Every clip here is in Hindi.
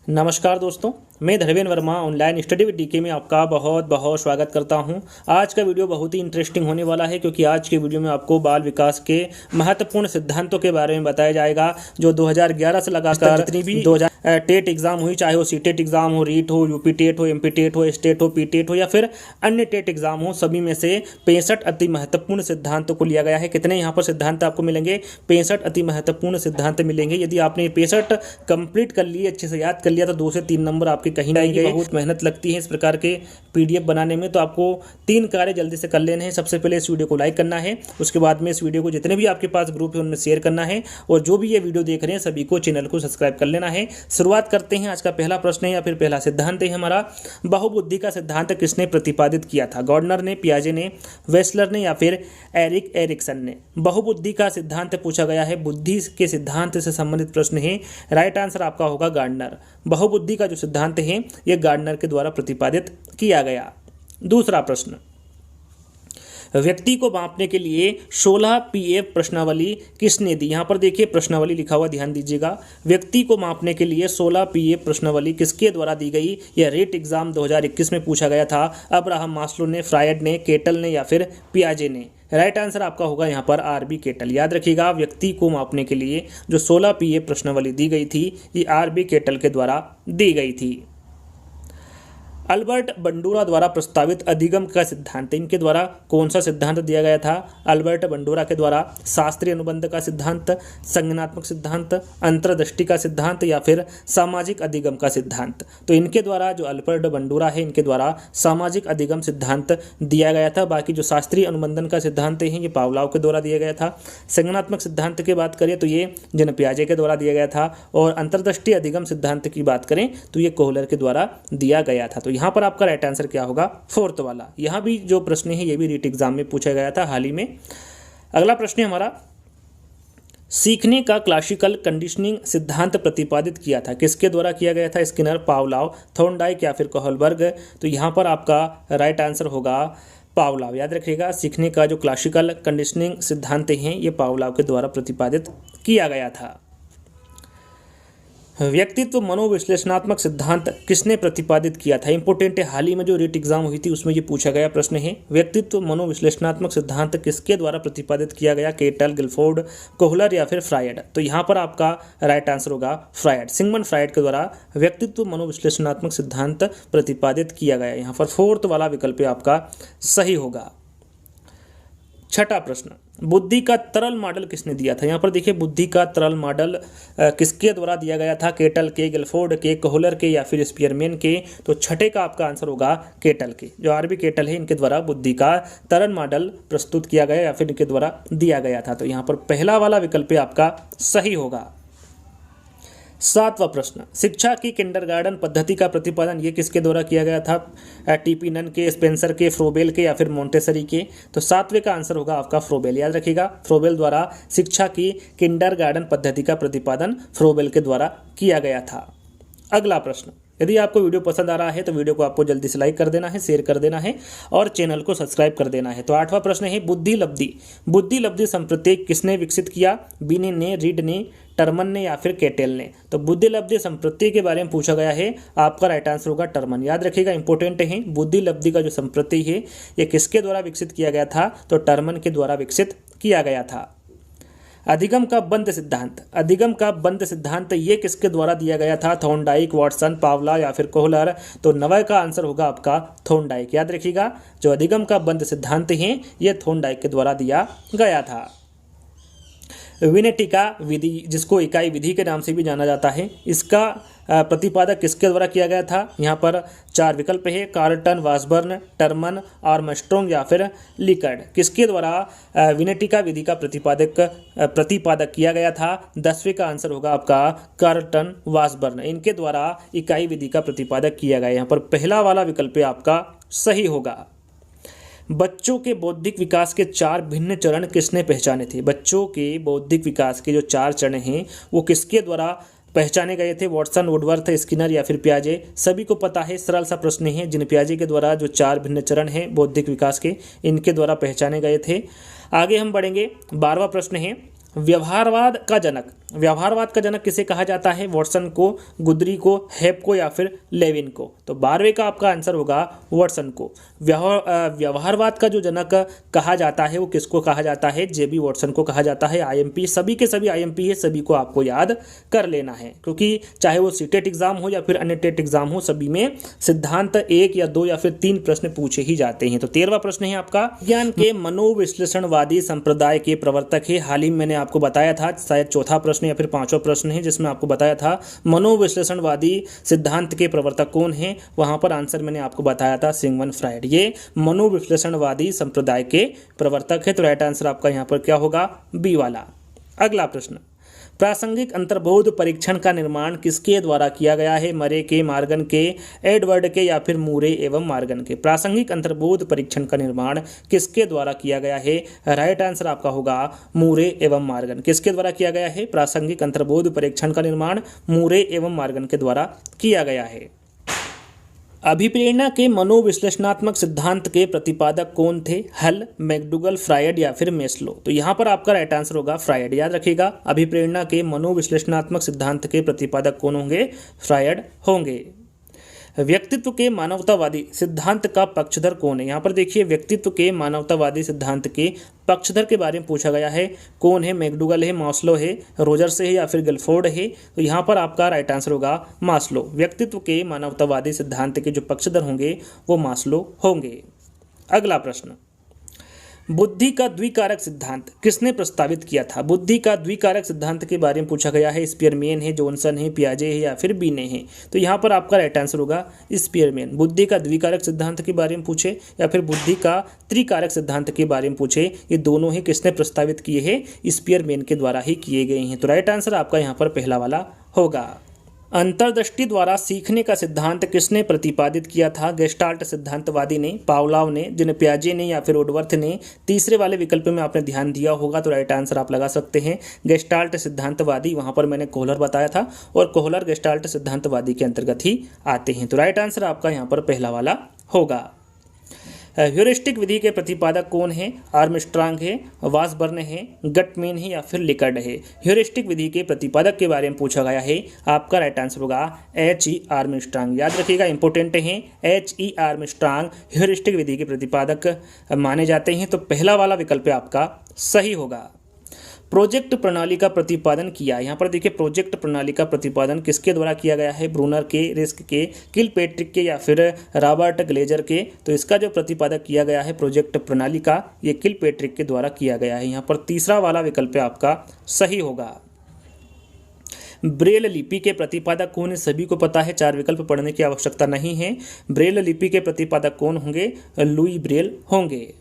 नमस्कार दोस्तों, मैं Dharmendra Verma online study with DK में आपका बहुत बहुत स्वागत करता हूं। आज का वीडियो बहुत ही इंटरेस्टिंग होने वाला है क्योंकि आज के वीडियो में आपको बाल विकास के महत्वपूर्ण सिद्धांतों के बारे में बताया जाएगा जो 2011 से लगाकर जितनी भी 2000 टेट एग्जाम हुई, चाहे वो सीटेट एग्जाम हो, रीट हो, यूपी टेट हो, एमपी टेट हो, स्टेट हो, पीटेट हो या फिर अन्य टेट एग्जाम हो, सभी में से 65 अति महत्वपूर्ण सिद्धांतों को लिया गया है। कितने यहाँ पर सिद्धांत आपको मिलेंगे? 65 अति महत्वपूर्ण सिद्धांत मिलेंगे। यदि आपने 65 कंप्लीट कर लिए, अच्छे से याद कर लिया तो 2 से 3 नंबर आपके कहीं नहीं गए। बहुत मेहनत लगती है इस प्रकार के पीडीएफ बनाने में, तो आपको 3 कार्य जल्दी से कर लेने हैं। सबसे पहले इस वीडियो को लाइक करना है, उसके बाद में इस वीडियो को जितने भी आपके पास ग्रुप है उनमें शेयर करना है, और जो भी ये वीडियो देख रहे हैं सभी को चैनल को सब्सक्राइब कर लेना है। शुरुआत करते हैं। आज का पहला प्रश्न है या फिर पहला सिद्धांत है हमारा, बहुबुद्धि का सिद्धांत किसने प्रतिपादित किया था? गॉर्डनर ने, पियाजे ने, वेस्लर ने या फिर एरिक एरिक्सन ने? बहुबुद्धि का सिद्धांत पूछा गया है, बुद्धि के सिद्धांत से संबंधित प्रश्न है। राइट आंसर आपका होगा गार्डनर। बहुबुद्धि का जो सिद्धांत है यह गार्डनर के द्वारा प्रतिपादित किया गया। दूसरा प्रश्न, व्यक्ति को मापने के लिए 16 पीएफ प्रश्नावली किसने दी? यहाँ पर देखिए प्रश्नावली लिखा हुआ, ध्यान दीजिएगा। व्यक्ति को मापने के लिए 16 पीएफ प्रश्नावली किसके द्वारा दी गई? यह रेट एग्जाम 2021 में पूछा गया था। अब्राहम मास्लो ने, फ्रायड ने, केटल ने या फिर पियाजे ने? राइट आंसर आपका होगा यहाँ पर आरबी केटल। याद रखिएगा, व्यक्ति को मापने के लिए जो 16 पीएफ प्रश्नावली दी गई थी ये आरबी केटल के द्वारा दी गई थी। अल्बर्ट बंडूरा द्वारा प्रस्तावित अधिगम का सिद्धांत, इनके द्वारा कौन सा सिद्धांत दिया गया था? अल्बर्ट बंडूरा के द्वारा शास्त्रीय अनुबंध का सिद्धांत, संज्ञानात्मक सिद्धांत, अंतर्दृष्टि का सिद्धांत या फिर सामाजिक अधिगम का सिद्धांत? तो इनके द्वारा, जो अल्बर्ट बंडूरा है इनके द्वारा सामाजिक अधिगम सिद्धांत दिया गया था। बाकी जो शास्त्रीय अनुबंधन का सिद्धांत है ये पावलाव के द्वारा दिया गया था। संज्ञानात्मक सिद्धांत की बात करें तो ये जन पियाजे के द्वारा दिया गया था, और अंतर्दृष्टि अधिगम सिद्धांत की बात करें तो ये कोहलर के द्वारा दिया गया था। तो यहाँ पर आपका राइट आंसर क्या होगा? 4th वाला। यहाँ भी जो प्रश्न है ये भी रीट एग्जाम में पूछा गया था हाल ही में। अगला प्रश्न है हमारा, सीखने का क्लासिकल कंडीशनिंग सिद्धांत प्रतिपादित किया था, किसके द्वारा किया गया था? स्किनर, पावलाव, थॉर्नडाइक या फिर कोहलबर्ग? तो यहाँ पर आपका राइट आंसर होगा पावलाव। याद रखिएगा, सीखने का जो क्लासिकल कंडीशनिंग सिद्धांत हैं ये पावलाव के द्वारा प्रतिपादित किया गया था। व्यक्तित्व मनोविश्लेषणात्मक सिद्धांत किसने प्रतिपादित किया था? इंपोर्टेंट है, हाल ही में जो रीट एग्जाम हुई थी उसमें ये पूछा गया प्रश्न है। व्यक्तित्व मनोविश्लेषणात्मक सिद्धांत किसके द्वारा प्रतिपादित किया गया? केटल, गिलफोर्ड, कोहलर या फिर फ्रायड? तो यहाँ पर आपका राइट आंसर होगा फ्रायड। सिगमंड फ्रायड के द्वारा व्यक्तित्व मनोविश्लेषणात्मक सिद्धांत प्रतिपादित किया गया। यहाँ पर 4th वाला विकल्प आपका सही होगा। छठा प्रश्न, बुद्धि का तरल मॉडल किसने दिया था? यहाँ पर देखिए बुद्धि का तरल मॉडल किसके द्वारा दिया गया था? केटल के, गिलफोर्ड के, कोहलर के या फिर स्पीयरमैन के? तो छठे का आपका आंसर होगा केटल के। जो आरबी केटल है इनके द्वारा बुद्धि का तरल मॉडल प्रस्तुत किया गया या फिर इनके द्वारा दिया गया था। तो यहाँ पर पहला वाला विकल्प आपका सही होगा। 7वां प्रश्न, शिक्षा की किंडरगार्टन पद्धति का प्रतिपादन ये किसके द्वारा किया गया था? टीपी नन के, स्पेंसर के, फ्रोबेल के या फिर मोंटेसरी के? तो 7वें का आंसर होगा आपका फ्रोबेल। याद रखिएगा, फ्रोबेल द्वारा शिक्षा की किंडरगार्टन पद्धति का प्रतिपादन फ्रोबेल के द्वारा किया गया था। अगला प्रश्न, यदि आपको वीडियो पसंद आ रहा है तो वीडियो को आपको जल्दी से लाइक कर देना है, शेयर कर देना है और चैनल को सब्सक्राइब कर देना है। तो 8वां प्रश्न है, बुद्धि लब्धि। बुद्धि लब्धि संप्रत्यय किसने विकसित किया? बिने ने, रीड ने, टर्मन ने या फिर केटेल ने? तो बुद्धि लब्धि संप्रत्यय के बारे में पूछा गया है, आपका राइट आंसर होगा टर्मन। याद रखिएगा, इंपॉर्टेंट है, बुद्धि लब्धि का जो संप्रत्यय है ये किसके द्वारा विकसित किया गया था? तो टर्मन के द्वारा विकसित किया गया था। अधिगम का बंध सिद्धांत, अधिगम का बंध सिद्धांत ये किसके द्वारा दिया गया था? थॉर्नडाइक, वाटसन, पावला या फिर कोहलर? तो 9 का आंसर होगा आपका थॉर्नडाइक। याद रखिएगा, जो अधिगम का बंध सिद्धांत है ये थॉर्नडाइक के द्वारा दिया गया था। विनेटिका विधि, जिसको इकाई विधि के नाम से भी जाना जाता है, इसका प्रतिपादक किसके द्वारा किया गया था? यहाँ पर 4 विकल्प है, कार्टन, वासबर्न, टर्मन, आर्मस्ट्रॉन्ग या फिर लिकर्ड? किसके द्वारा विनेटिका विधि का प्रतिपादक किया गया था? 10वें का आंसर होगा आपका कार्टन, वासबर्न, इनके द्वारा इकाई विधि का प्रतिपादक किया गया। यहाँ पर पहला वाला विकल्प आपका सही होगा। बच्चों के बौद्धिक विकास के 4 भिन्न चरण किसने पहचाने थे? बच्चों के बौद्धिक विकास के जो 4 चरण हैं वो किसके द्वारा पहचाने गए थे? वॉटसन, वुडवर्थ, स्किनर या फिर पियाजे? सभी को पता है, सरल सा प्रश्न है। जिन पियाजे के द्वारा जो 4 भिन्न चरण हैं बौद्धिक विकास के, इनके द्वारा पहचाने गए थे। आगे हम बढ़ेंगे। 12वां प्रश्न है, व्यवहारवाद का जनक, व्यवहारवाद का जनक किसे कहा जाता है? वाटसन को, गुदरी को, हेप को या फिर लेविन को? तो 12वें का आपका आंसर होगा वाटसन को। व्यवहारवाद का जो जनक कहा जाता है वो किसको कहा जाता है? जेबी वाटसन को कहा जाता है। आईएमपी सभी के सभी आईएमपी है, सभी को आपको याद कर लेना है, क्योंकि चाहे वो सीटेट एग्जाम हो या फिर अन्य टेट एग्जाम हो, सभी में सिद्धांत 1 या 2 या फिर 3 प्रश्न पूछे ही जाते हैं। तो 13वां प्रश्न है आपका, विज्ञान के मनोविश्लेषणवादी संप्रदाय के प्रवर्तक है। हाल ही मैंने आपको बताया था, शायद चौथा प्रश्न या फिर 5वां प्रश्न है, जिसमें आपको बताया था मनोविश्लेषणवादी सिद्धांत के प्रवर्तक कौन है। वहां पर आंसर मैंने आपको बताया था सिगमंड फ्रायड, ये मनोविश्लेषणवादी संप्रदाय के प्रवर्तक है। तो राइट आंसर आपका यहाँ पर क्या होगा? बी वाला। अगला प्रश्न, प्रासंगिक अंतर्बोध परीक्षण का निर्माण किसके द्वारा किया गया है? मरे के, मार्गन के, एडवर्ड के या फिर मूरे एवं मार्गन के? प्रासंगिक अंतर्बोध परीक्षण का निर्माण किसके द्वारा किया गया है? राइट आंसर आपका होगा मूरे एवं मार्गन। किसके द्वारा किया गया है? प्रासंगिक अंतर्बोध परीक्षण का निर्माण मूरे एवं मार्गन के द्वारा किया गया है। अभिप्रेरणा के मनोविश्लेषणात्मक सिद्धांत के प्रतिपादक कौन थे? हल, मैकडूगल, फ्रायड या फिर मेस्लो? तो यहाँ पर आपका राइट आंसर होगा फ्रायड। याद रखिएगा, अभिप्रेरणा के मनोविश्लेषणात्मक सिद्धांत के प्रतिपादक कौन होंगे? फ्रायड होंगे। व्यक्तित्व के मानवतावादी सिद्धांत का पक्षधर कौन है? यहाँ पर देखिए, व्यक्तित्व के मानवतावादी सिद्धांत के पक्षधर के बारे में पूछा गया है। कौन है? मैकडूगल है, मास्लो है, रोजर्स है या फिर गिलफोर्ड है? तो यहाँ पर आपका राइट आंसर होगा मास्लो। व्यक्तित्व के मानवतावादी सिद्धांत के जो पक्षधर होंगे वो मास्लो होंगे। अगला प्रश्न, बुद्धि का द्विकारक सिद्धांत किसने प्रस्तावित किया था? बुद्धि का द्विकारक सिद्धांत के बारे में पूछा गया है। स्पीयरमैन है, जॉनसन है, पियाजे है या फिर बीने है? तो यहाँ पर आपका राइट आंसर होगा स्पीयरमैन। बुद्धि का द्विकारक सिद्धांत के बारे में पूछे या फिर बुद्धि का त्रिकारक सिद्धांत के बारे में पूछे, ये दोनों ही किसने प्रस्तावित किए हैं? स्पीयरमैन के द्वारा ही किए गए हैं। तो राइट आंसर आपका यहाँ पर पहला वाला होगा। अंतर्दृष्टि द्वारा सीखने का सिद्धांत किसने प्रतिपादित किया था? गेस्टाल्ट सिद्धांतवादी ने, पावलोव ने, जिन्हें पियाजे ने या फिर वुडवर्थ ने? तीसरे वाले विकल्प में आपने ध्यान दिया होगा, तो राइट आंसर आप लगा सकते हैं गेस्टाल्ट सिद्धांतवादी। वहां पर मैंने कोहलर बताया था और कोहलर गेस्टाल्ट सिद्धांतवादी के अंतर्गत ही आते हैं। तो राइट आंसर आपका यहाँ पर पहला वाला होगा। ह्यूरिस्टिक विधि के प्रतिपादक कौन है? आर्मस्ट्रांग है, वासबर्न है, गटमैन है या फिर लिकर्ड है? ह्यूरिस्टिक विधि के प्रतिपादक के बारे में पूछा गया है। आपका राइट आंसर होगा H.E. आर्मस्ट्रांग। याद रखिएगा, इंपॉर्टेंट है, H.E. आर्मस्ट्रांग ह्यूरिस्टिक विधि के प्रतिपादक माने जाते हैं। तो पहला वाला विकल्प आपका सही होगा। प्रोजेक्ट प्रणाली का प्रतिपादन किया, यहाँ पर देखिए प्रोजेक्ट प्रणाली का प्रतिपादन किसके द्वारा किया गया है? ब्रूनर के, रिस्क के, किलपेट्रिक के या फिर रॉबर्ट ग्लेजर के? तो इसका जो प्रतिपादक किया गया है प्रोजेक्ट प्रणाली का, ये किलपेट्रिक के द्वारा किया गया है। यहाँ पर तीसरा वाला विकल्प आपका सही होगा। ब्रेल लिपि के प्रतिपादक कौन है? सभी को पता है, 4 विकल्प पढ़ने की आवश्यकता नहीं है। ब्रेल लिपि के प्रतिपादक कौन होंगे? लुई ब्रेल होंगे।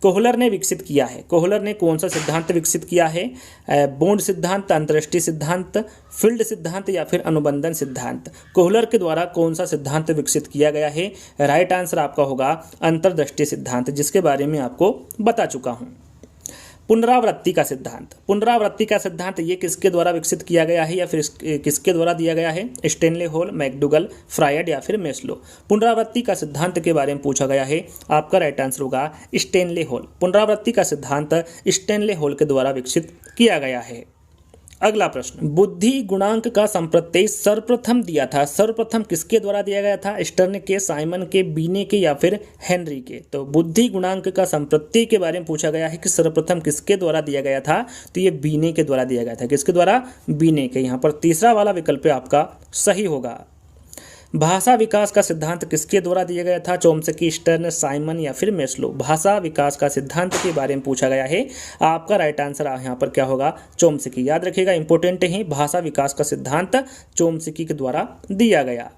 कोहलर ने विकसित किया है, कोहलर ने कौन सा सिद्धांत विकसित किया है? बॉन्ड सिद्धांत, अंतर्दृष्टि सिद्धांत, फील्ड सिद्धांत या फिर अनुबंधन सिद्धांत? कोहलर के द्वारा कौन सा सिद्धांत विकसित किया गया है? राइट आंसर आपका होगा अंतर्दृष्टि सिद्धांत, जिसके बारे में आपको बता चुका हूँ। पुनरावृत्ति का सिद्धांत, पुनरावृत्ति का सिद्धांत ये किसके द्वारा विकसित किया गया है या फिर किसके द्वारा दिया गया है? स्टेनले हॉल, मैकडूगल, फ्रायड या फिर मेस्लो? पुनरावृत्ति का सिद्धांत के बारे में पूछा गया है। आपका राइट आंसर होगा स्टेनले हॉल। पुनरावृत्ति का सिद्धांत स्टेनले हॉल के द्वारा विकसित किया गया है। अगला प्रश्न, बुद्धि गुणांक का संप्रत्यय सर्वप्रथम दिया था, सर्वप्रथम किसके द्वारा दिया गया था? स्टर्न के, साइमन के, बीने के या फिर हेनरी के? तो बुद्धि गुणांक का संप्रत्यय के बारे में पूछा गया है कि सर्वप्रथम किसके द्वारा दिया गया था? तो ये बीने के द्वारा दिया गया था। किसके द्वारा? बीने के। यहाँ पर तीसरा वाला विकल्प आपका सही होगा। भाषा विकास का सिद्धांत किसके द्वारा दिया गया था? चोम्स्की, स्टर्न, साइमन या फिर मेस्लो? भाषा विकास का सिद्धांत के बारे में पूछा गया है। आपका राइट आंसर यहाँ पर क्या होगा? चोम्स्की। याद रखिएगा, इंपॉर्टेंट है, भाषा विकास का सिद्धांत चोम्स्की के द्वारा दिया गया।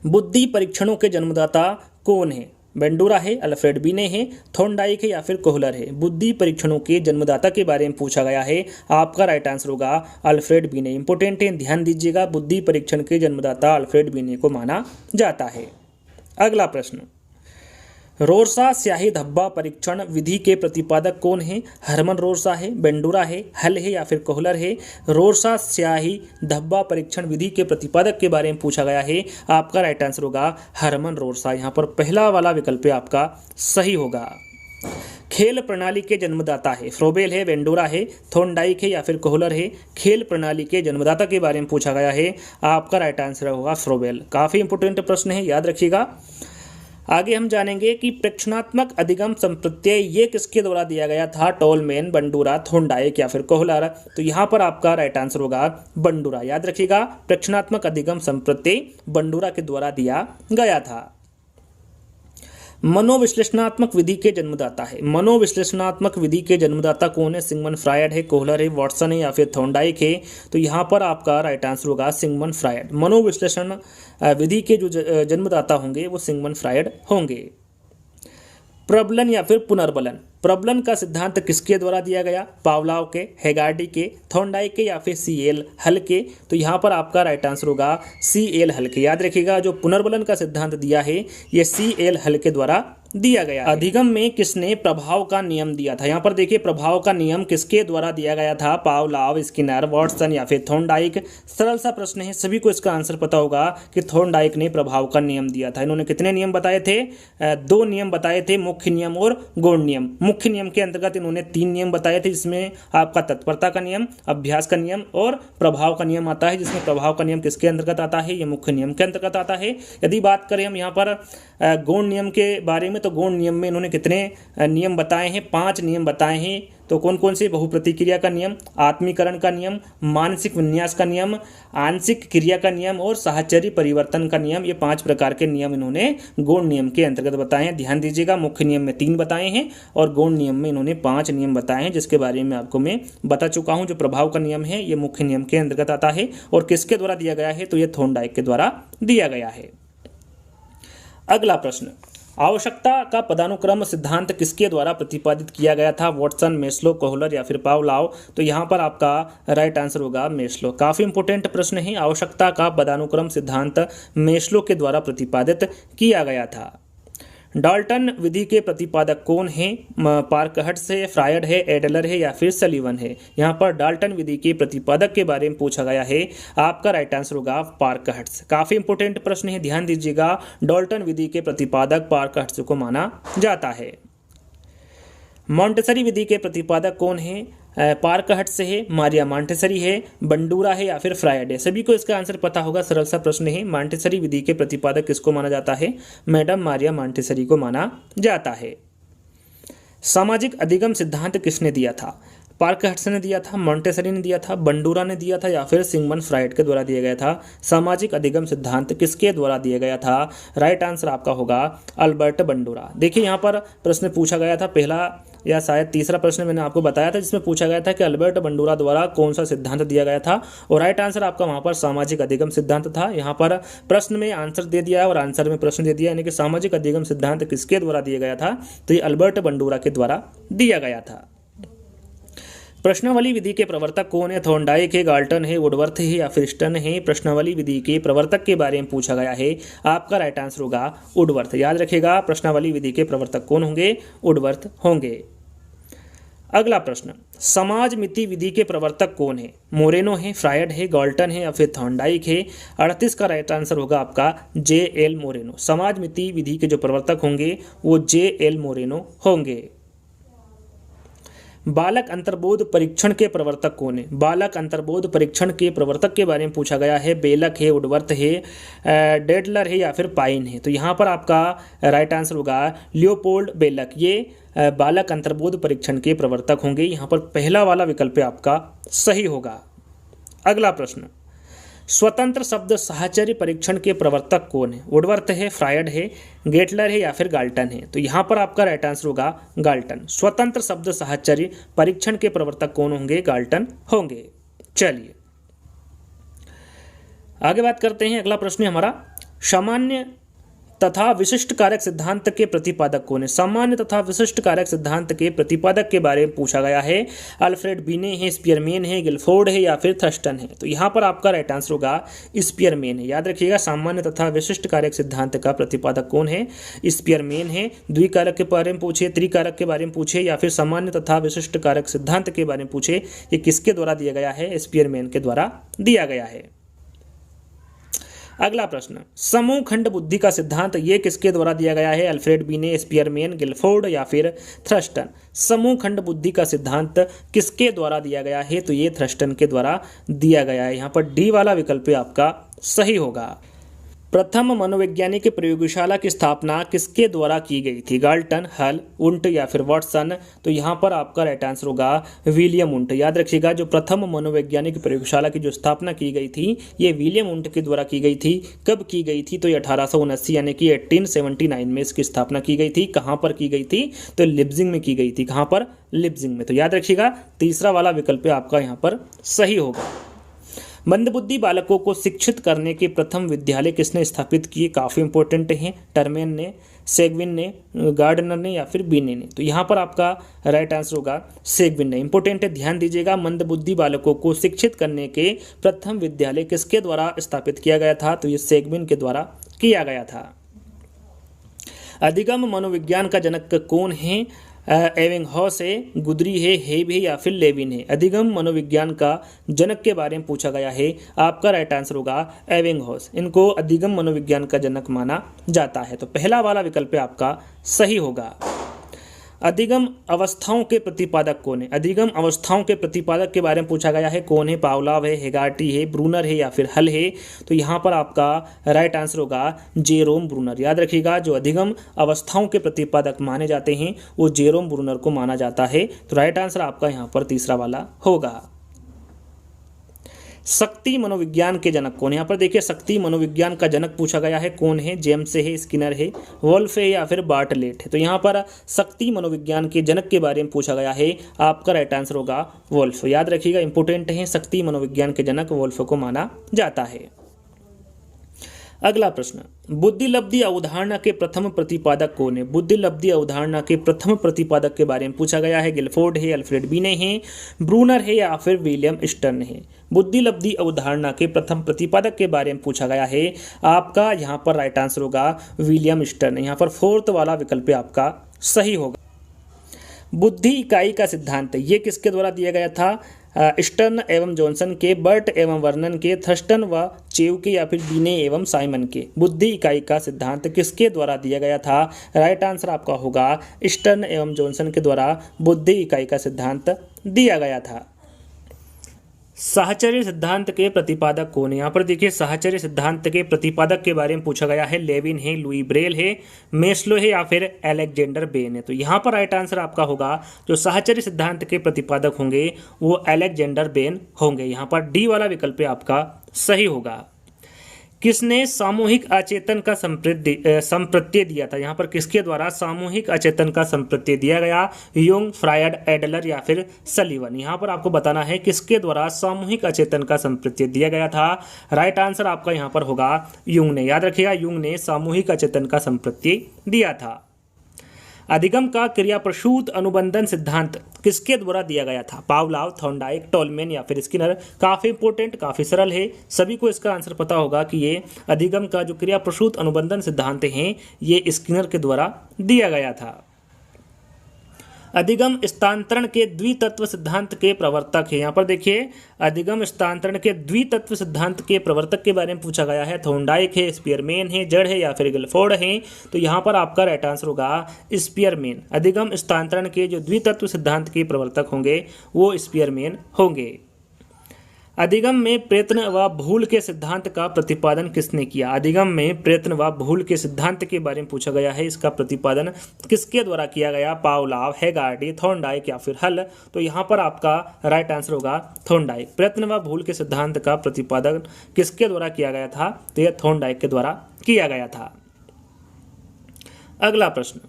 बुद्धि परीक्षणों के जन्मदाता कौन है? बेंडूरा है, अल्फ्रेड बीने है, थॉर्नडाइक है या फिर कोहलर है? बुद्धि परीक्षणों के जन्मदाता के बारे में पूछा गया है। आपका राइट आंसर होगा अल्फ्रेड बीने। इंपॉर्टेंट है, ध्यान दीजिएगा, बुद्धि परीक्षण के जन्मदाता अल्फ्रेड बीने को माना जाता है। अगला प्रश्न, रोरसा स्याही धब्बा परीक्षण विधि के प्रतिपादक कौन है? हरमन रोरसा है, बेंडूरा है, हल है या फिर कोहलर है? रोरसा स्याही धब्बा परीक्षण विधि के प्रतिपादक के बारे में पूछा गया है। आपका राइट आंसर होगा हरमन रोरसा। यहाँ पर पहला वाला विकल्प आपका सही होगा। खेल प्रणाली के जन्मदाता है? फ्रोबेल है, वेंडोरा है, थॉर्नडाइक है या फिर कोहलर है? खेल प्रणाली के जन्मदाता के बारे में पूछा गया है, आपका राइट आंसर होगा फ्रोबेल। काफ़ी इंपॉर्टेंट प्रश्न है, याद रखिएगा। आगे हम जानेंगे कि प्रेक्षणात्मक अधिगम संप्रत्यय ये किसके द्वारा दिया गया था? टोलमैन, बंडूरा, थॉर्नडाइक या फिर कोहलर? तो यहाँ पर आपका राइट आंसर होगा बंडूरा। याद रखिएगा, प्रेक्षणात्मक अधिगम संप्रत्यय बंडूरा के द्वारा दिया गया था। मनोविश्लेषणात्मक विधि के जन्मदाता है? मनोविश्लेषणात्मक विधि के जन्मदाता कौन है? सिगमंड फ्रायड है, कोहलर है, वाटसन है या फिर थॉर्नडाइक है? तो यहाँ पर आपका राइट आंसर होगा सिगमंड फ्रायड। मनोविश्लेषण विधि के जो जन्मदाता होंगे वो सिगमंड फ्रायड होंगे। प्रबलन या फिर पुनर्बलन, प्रबलन का सिद्धांत किसके द्वारा दिया गया? पावलाव के, हेगार्डी के, थॉर्नडाइक के या फिर सीएल हल के? तो यहाँ पर आपका राइट आंसर होगा सीएल हल के। याद रखिएगा, जो पुनर्बलन का सिद्धांत दिया है ये सीएल हल के द्वारा दिया गया। अधिगम में किसने प्रभाव का नियम दिया था? यहाँ पर देखिए, प्रभाव का नियम किसके द्वारा दिया गया था? पावलाव, स्किनर, वाटसन या फिर थॉर्नडाइक? सरल सा प्रश्न है, सभी को इसका आंसर पता होगा कि थॉर्नडाइक ने प्रभाव का नियम दिया था। इन्होंने कितने नियम बताए थे? 2 नियम बताए थे, मुख्य नियम और गौण नियम। मुख्य नियम के अंतर्गत इन्होंने 3 नियम बताए थे, जिसमें आपका तत्परता का नियम, अभ्यास का नियम और प्रभाव का नियम आता है। जिसमें प्रभाव का नियम किसके अंतर्गत आता है? ये मुख्य नियम के अंतर्गत आता है। यदि बात करें हम यहाँ पर गौण नियम के बारे में, तो गौण नियम में इन्होंने कितने नियम बताए हैं? 5 नियम बताए हैं। तो कौन कौन से? बहुप्रतिक्रिया का नियम, आत्मीकरण का नियम, मानसिक विन्यास का नियम, आंशिक क्रिया का नियम और साहचर्य परिवर्तन का नियम। ये 5 प्रकार के नियम इन्होंने गौण नियम के अंतर्गत बताए हैं। ध्यान दीजिएगा, मुख्य नियम में 3 बताए हैं और गौण नियम में इन्होंने 5 नियम बताए हैं, जिसके बारे में आपको मैं बता चुका हूँ। जो प्रभाव का नियम है ये मुख्य नियम के अंतर्गत आता है और किसके द्वारा दिया गया है? तो ये थॉर्नडाइक के द्वारा दिया गया है। अगला प्रश्न, आवश्यकता का पदानुक्रम सिद्धांत किसके द्वारा प्रतिपादित किया गया था? वाटसन, मेस्लो, कोहलर या फिर पावलाव? तो यहाँ पर आपका राइट आंसर होगा मेस्लो। काफ़ी इंपॉर्टेंट प्रश्न है। आवश्यकता का पदानुक्रम सिद्धांत मेस्लो के द्वारा प्रतिपादित किया गया था। डाल्टन विधि के प्रतिपादक कौन हैं? पार्कहट्स है, फ्रायड है, एडलर है या फिर सलीवन है? यहाँ पर डाल्टन विधि के प्रतिपादक के बारे में पूछा गया है, आपका राइट आंसर होगा पार्कहट्स। काफ़ी इंपॉर्टेंट प्रश्न है, ध्यान दीजिएगा। डाल्टन विधि के प्रतिपादक पार्कहट्स को माना जाता है। मॉन्टेसरी विधि के प्रतिपादक कौन है? पार्कहट्स है, मारिया मॉन्टेसरी है, बंडूरा है या फिर फ्रायड है? सभी को इसका आंसर पता होगा, सरल सा प्रश्न है। मॉन्टेसरी विधि के प्रतिपादक किसको माना जाता है? मैडम मारिया मॉन्टेसरी को माना जाता है। सामाजिक अधिगम सिद्धांत किसने दिया था? पार्कहट्स ने दिया था, मॉन्टेसरी ने दिया था, बंडूरा ने दिया था या फिर सिगमंड फ्रायड के द्वारा दिया गया था? सामाजिक अधिगम सिद्धांत किसके द्वारा दिया गया था? राइट आंसर आपका होगा अल्बर्ट बंडूरा। देखिए, यहाँ पर प्रश्न पूछा गया था, पहला या शायद तीसरा प्रश्न मैंने आपको बताया था, जिसमें पूछा गया था कि अल्बर्ट बंडूरा द्वारा कौन सा सिद्धांत दिया गया था, और राइट आंसर आपका वहाँ पर सामाजिक अधिगम सिद्धांत था। यहाँ पर प्रश्न में आंसर दे दिया है और आंसर में प्रश्न दे दिया, यानी कि सामाजिक अधिगम सिद्धांत किसके द्वारा दिया गया था? तो ये अल्बर्ट बंडूरा के द्वारा दिया गया था। प्रश्नावली विधि के प्रवर्तक कौन है? थॉर्नडाइक है, गाल्टन है, वुडवर्थ है या फिर स्टन है? प्रश्नावली विधि के प्रवर्तक के बारे में पूछा गया है, आपका राइट आंसर होगा वुडवर्थ। याद रखिएगा, प्रश्नावली विधि के प्रवर्तक कौन होंगे? वुडवर्थ होंगे। अगला प्रश्न, समाज मिति विधि के प्रवर्तक कौन है? मोरेनो है, फ्रायड है, गाल्टन है या फिर थॉर्नडाइक है? 38 का राइट आंसर होगा आपका J.L. मोरेनो। समाज मिति विधि के जो प्रवर्तक होंगे वो J.L. मोरेनो होंगे। बालक अंतर्बोध परीक्षण के प्रवर्तक कौन है? बालक अंतर्बोध परीक्षण के प्रवर्तक के बारे में पूछा गया है। बेलक है, वुडवर्थ है, डेडलर है या फिर पाइन है? तो यहाँ पर आपका राइट आंसर होगा लियोपोल्ड बेलक। ये बालक अंतर्बोध परीक्षण के प्रवर्तक होंगे। यहाँ पर पहला वाला विकल्प आपका सही होगा। अगला प्रश्न, स्वतंत्र शब्द साहचर्य परीक्षण के प्रवर्तक कौन है? वुडवर्थ है, फ्रायड है, गेटलर है या फिर गाल्टन है? तो यहाँ पर आपका राइट आंसर होगा गाल्टन। स्वतंत्र शब्द साहचर्य परीक्षण के प्रवर्तक कौन होंगे? गाल्टन होंगे। चलिए आगे बात करते हैं। अगला प्रश्न हमारा, सामान्य तथा विशिष्ट कारक सिद्धांत के प्रतिपादक कौन है? सामान्य तथा विशिष्ट कारक सिद्धांत के प्रतिपादक के बारे में पूछा गया है। अल्फ्रेड बीने है, स्पीयरमैन है, गिलफोर्ड है या फिर थर्स्टन है? तो यहाँ पर आपका राइट आंसर होगा स्पीयरमैन है। याद रखिएगा, सामान्य तथा विशिष्ट कारक सिद्धांत का प्रतिपादक कौन है? स्पीयरमैन है। द्विकारक के बारे में पूछे, त्रिकारक के बारे में पूछे या फिर सामान्य तथा विशिष्ट कारक सिद्धांत के बारे में पूछे, ये किसके द्वारा दिया गया है? स्पीयरमैन के द्वारा दिया गया है। अगला प्रश्न, समूह खंड बुद्धि का सिद्धांत ये किसके द्वारा दिया गया है? अल्फ्रेड बीने, स्पीयरमैन, गिलफोर्ड या फिर थ्रस्टन? समूह खंड बुद्धि का सिद्धांत किसके द्वारा दिया गया है? तो ये थ्रस्टन के द्वारा दिया गया है। यहाँ पर डी वाला विकल्प आपका सही होगा। प्रथम मनोवैज्ञानिक प्रयोगशाला की स्थापना किसके द्वारा की गई थी? गाल्टन, हल, उंट या फिर वाटसन? तो यहाँ पर आपका राइट आंसर होगा विलियम उंट। याद रखिएगा, जो प्रथम मनोवैज्ञानिक प्रयोगशाला की जो स्थापना की गई थी ये विलियम उंट के द्वारा की गई थी। कब की गई थी? तो ये 1879 यानी कि 1879 में इसकी स्थापना की गई थी। कहाँ पर की गई थी? तो लिप्जिंग में की गई थी। कहाँ पर? लिप्जिंग में। तो याद रखिएगा, तीसरा वाला विकल्प आपका यहाँ पर सही होगा। मंदबुद्धि बालकों को शिक्षित करने के प्रथम विद्यालय किसने स्थापित किए? काफ़ी इंपॉर्टेंट हैं। टर्मेन ने, सेगविन ने, गार्डनर ने या फिर बीने ने? तो यहाँ पर आपका राइट आंसर होगा सेगविन ने। इंपॉर्टेंट है, ध्यान दीजिएगा। मंदबुद्धि बालकों को शिक्षित करने के प्रथम विद्यालय किसके द्वारा स्थापित किया गया था? तो ये सेगविन के द्वारा किया गया था। अधिगम मनोविज्ञान का जनक कौन है? एबिंगहॉस है, गुदरी है, हेब है या फिर लेविन है? अधिगम मनोविज्ञान का जनक के बारे में पूछा गया है। आपका राइट आंसर होगा एबिंगहॉस। इनको अधिगम मनोविज्ञान का जनक माना जाता है। तो पहला वाला विकल्प आपका सही होगा। अधिगम अवस्थाओं के प्रतिपादक कौन है? अधिगम अवस्थाओं के प्रतिपादक के बारे में पूछा गया है। कौन है? पावलाव है, हेगार्टी है, ब्रूनर है या फिर हल है? तो यहाँ पर आपका राइट आंसर होगा जेरोम ब्रूनर। याद रखिएगा, जो अधिगम अवस्थाओं के प्रतिपादक माने जाते हैं वो जेरोम ब्रूनर को माना जाता है। तो राइट आंसर आपका यहाँ पर तीसरा वाला होगा। शक्ति मनोविज्ञान के जनक कौन है? यहाँ पर देखिए, शक्ति मनोविज्ञान का जनक पूछा गया है। कौन है? जेम्स है, स्किनर है, वोल्फ है या फिर बार्टलेट है? तो यहाँ पर शक्ति मनोविज्ञान के जनक के बारे में पूछा गया है। आपका राइट आंसर होगा वोल्फ। याद रखिएगा, इंपोर्टेंट है, शक्ति मनोविज्ञान के जनक वोल्फ को माना जाता है। अगला प्रश्न, बुद्धिलब्धि अवधारणा के प्रथम प्रतिपादक कौन है? बुद्धिलब्धि अवधारणा के प्रथम प्रतिपादक के बारे में पूछा गया है। गिलफोर्ड है, अल्फ्रेड बीने है, ब्रूनर है या फिर विलियम स्टर्न है? बुद्धिलब्धि अवधारणा के प्रथम प्रतिपादक के बारे में पूछा गया है। आपका यहाँ पर राइट आंसर होगा विलियम स्टर्न। यहाँ पर फोर्थ वाला विकल्प आपका सही होगा। बुद्धि इकाई का सिद्धांत ये किसके द्वारा दिया गया था? स्टर्न एवं जॉनसन के, बर्ट एवं वर्नन के, थर्स्टन व चेव के या फिर बीने एवं साइमन के? बुद्धि इकाई का सिद्धांत किसके द्वारा दिया गया था? राइट आंसर आपका होगा स्टर्न एवं जॉनसन के द्वारा बुद्धि इकाई का सिद्धांत दिया गया था। साहचर्य सिद्धांत के प्रतिपादक कौन है? यहाँ पर देखिए, साहचर्य सिद्धांत के प्रतिपादक के बारे में पूछा गया है। लेविन है, लुई ब्रेल है, मेस्लो है या फिर अलेक्जेंडर बेन है? तो यहाँ पर राइट आंसर आपका होगा, जो साहचर्य सिद्धांत के प्रतिपादक होंगे वो अलेक्जेंडर बेन होंगे। यहाँ पर डी वाला विकल्प आपका सही होगा। किसने सामूहिक अचेतन का संप्रत्यय दिया था? यहाँ पर किसके द्वारा सामूहिक अचेतन का संप्रत्यय दिया गया? युंग, फ्रायड, एडलर या फिर सलीवन? यहाँ पर आपको बताना है किसके द्वारा सामूहिक अचेतन का संप्रत्यय दिया गया था। राइट आंसर आपका यहाँ पर होगा युंग ने। याद रखिएगा, युंग ने सामूहिक अचेतन का संप्रत्यय दिया था। अधिगम का क्रियाप्रसूत अनुबंधन सिद्धांत किसके द्वारा दिया गया था? पावलाव, थॉर्नडाइक, टोलमैन या फिर स्किनर? काफ़ी इंपॉर्टेंट, काफ़ी सरल है, सभी को इसका आंसर पता होगा कि ये अधिगम का जो क्रियाप्रसूत अनुबंधन सिद्धांत हैं ये स्किनर के द्वारा दिया गया था। अधिगम स्थानांतरण के द्वितत्व सिद्धांत के प्रवर्तक है। यहाँ पर देखिए, अधिगम स्थानांतरण के द्वितत्व सिद्धांत के प्रवर्तक के बारे में पूछा गया है। थॉर्नडाइक है, स्पीयरमैन है, जड़ है या फिर गिलफोर्ड है? तो यहाँ पर आपका राइट आंसर होगा स्पीयरमैन। अधिगम स्थानांतरण के जो द्वितत्व सिद्धांत के प्रवर्तक होंगे वो स्पीयरमैन होंगे। अधिगम में प्रयत्न व भूल के सिद्धांत का प्रतिपादन किसने किया? अधिगम में प्रयत्न व भूल के सिद्धांत के बारे में पूछा गया है। इसका प्रतिपादन किसके द्वारा किया गया? पावलाव, हेगार्डी, थॉर्नडाइक या फिर हल? तो यहाँ पर आपका राइट आंसर होगा थॉर्नडाइक। प्रयत्न व भूल के सिद्धांत का प्रतिपादन किसके द्वारा किया गया था? तो यह थॉर्नडाइक के द्वारा किया गया था। अगला प्रश्न,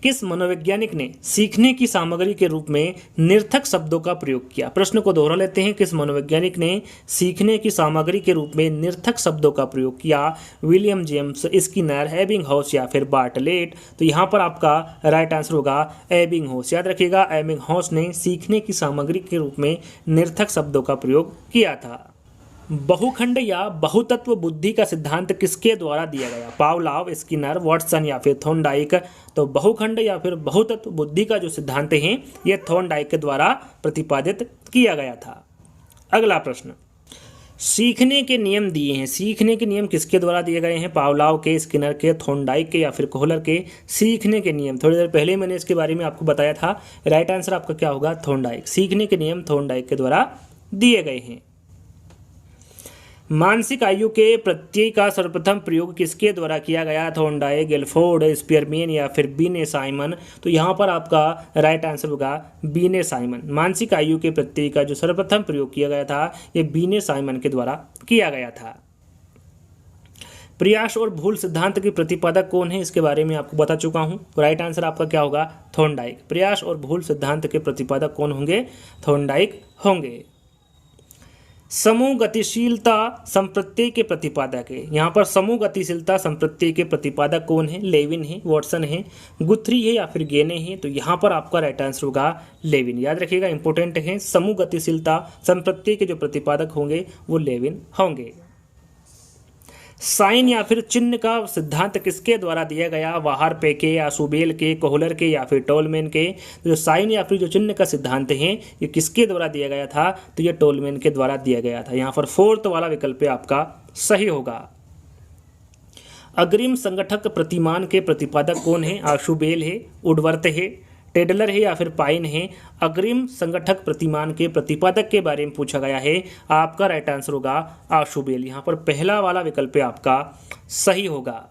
किस मनोवैज्ञानिक ने सीखने की सामग्री के रूप में निरर्थक शब्दों का प्रयोग किया? प्रश्न को दोहरा लेते हैं। किस मनोवैज्ञानिक ने सीखने की सामग्री के रूप में निरर्थक शब्दों का प्रयोग किया? विलियम जेम्स, स्किनर, एबिंगहॉस या फिर बार्टलेट? तो यहाँ पर आपका राइट आंसर होगा एबिंगहॉस। याद रखिएगा, एबिंगहॉस ने सीखने की सामग्री के रूप में निरर्थक शब्दों का प्रयोग किया था। बहुखंड या बहुतत्व बुद्धि का सिद्धांत किसके द्वारा दिया गया? पावलाव, स्किनर, वाटसन या फिर थॉर्नडाइक? तो बहुखंड या फिर बहुतत्व बुद्धि का जो सिद्धांत है ये थॉर्नडाइक के द्वारा प्रतिपादित किया गया था। अगला प्रश्न, सीखने के नियम दिए हैं। सीखने के नियम किसके द्वारा दिए गए हैं? पावलोव के, स्किनर के, थॉर्नडाइक के या फिर कोहलर के। सीखने के नियम थोड़ी देर पहले मैंने इसके बारे में आपको बताया था। राइट आंसर आपका क्या होगा? थॉर्नडाइक। सीखने के नियम थॉर्नडाइक के द्वारा दिए गए हैं। मानसिक आयु के प्रत्यय का सर्वप्रथम प्रयोग किसके द्वारा किया गया? थॉर्नडाइक, गिलफोर्ड, स्पीयरमैन या फिर बीने साइमन। तो यहाँ पर आपका राइट आंसर होगा बीने साइमन। मानसिक आयु के प्रत्यय का जो सर्वप्रथम प्रयोग किया गया था ये बीने साइमन के द्वारा किया गया था। प्रयास और भूल सिद्धांत के प्रतिपादक कौन है? इसके बारे में आपको बता चुका हूँ। राइट आंसर आपका क्या होगा? थॉर्नडाइक। प्रयास और भूल सिद्धांत के प्रतिपादक कौन होंगे? थॉर्नडाइक होंगे। समूह गतिशीलता संप्रत्यय के प्रतिपादक है। यहाँ पर समूह गतिशीलता संप्रत्यय के प्रतिपादक कौन है? लेविन है, वॉटसन है, गुथ्री है या फिर गेने है। तो यहाँ पर आपका राइट आंसर होगा लेविन। याद रखिएगा, इंपॉर्टेंट है। समूह गतिशीलता संप्रत्यय के जो प्रतिपादक होंगे वो लेविन होंगे। साइन या फिर चिन्ह का सिद्धांत किसके द्वारा दिया गया? वाहरपे के या सुबेल के, कोहलर के या फिर टोलमैन के। तो जो साइन या फिर जो चिन्ह का सिद्धांत है ये किसके द्वारा दिया गया था? तो ये टोलमैन के द्वारा दिया गया था। यहाँ पर फोर्थ वाला विकल्प आपका सही होगा। अग्रिम संगठक प्रतिमान के प्रतिपादक कौन है? आशुबेल है, वुडवर्थ है, टेडलर है या फिर पाइन है। अग्रिम संगठक प्रतिमान के प्रतिपादक के बारे में पूछा गया है। आपका राइट आंसर होगा आशुबेल। यहाँ पर पहला वाला विकल्प आपका सही होगा।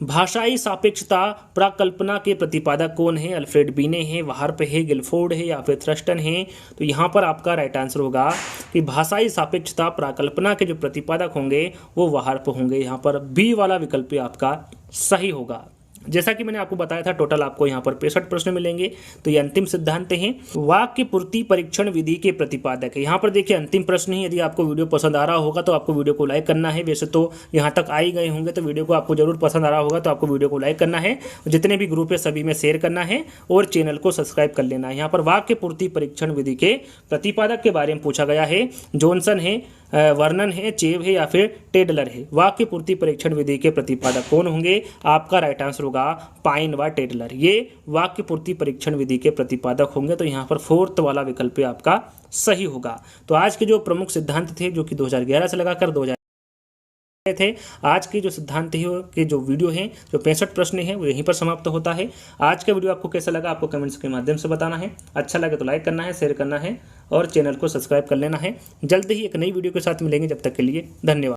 भाषाई सापेक्षता प्राकल्पना के प्रतिपादक कौन है? अल्फ्रेड बीने है, वाहरपे है, गिलफोर्ड है या फिर थ्रस्टन है। तो यहाँ पर आपका राइट आंसर होगा कि भाषाई सापेक्षता प्राकल्पना के जो प्रतिपादक होंगे वो वाहरपे होंगे। यहाँ पर बी वाला विकल्प आपका सही होगा। जैसा कि मैंने आपको बताया था टोटल आपको यहाँ पर 65 प्रश्न मिलेंगे। तो ये अंतिम सिद्धांत हैं। वाक्य पूर्ति परीक्षण विधि के प्रतिपादक है। यहाँ पर देखिए अंतिम प्रश्न ही। यदि आपको वीडियो पसंद आ रहा होगा तो आपको वीडियो को लाइक करना है। वैसे तो यहाँ तक आ ही गए होंगे तो वीडियो को आपको जरूर पसंद आ रहा होगा तो आपको वीडियो को लाइक करना है, जितने भी ग्रुप है सभी में शेयर करना है और चैनल को सब्सक्राइब कर लेना है। यहाँ पर वाक्य पूर्ति परीक्षण विधि के प्रतिपादक के बारे में पूछा गया है। जॉनसन है, वर्नन है, चेव है या फिर टेडलर है। वाक्य पूर्ति परीक्षण विधि के प्रतिपादक कौन होंगे? आपका राइट आंसर होगा पाइन व टेडलर। ये वाक्य पूर्ति परीक्षण विधि के प्रतिपादक होंगे। तो यहाँ पर फोर्थ वाला विकल्प आपका सही होगा। तो आज के जो प्रमुख सिद्धांत थे जो कि 2011 से लगाकर 2000 थे, आज की जो सिद्धांत है के जो वीडियो हैं, जो 65 प्रश्न हैं वो यहीं पर समाप्त होता है। आज का वीडियो आपको कैसा लगा आपको कमेंट्स के माध्यम से बताना है। अच्छा लगे तो लाइक करना है, शेयर करना है और चैनल को सब्सक्राइब कर लेना है। जल्द ही एक नई वीडियो के साथ मिलेंगे। जब तक के लिए धन्यवाद।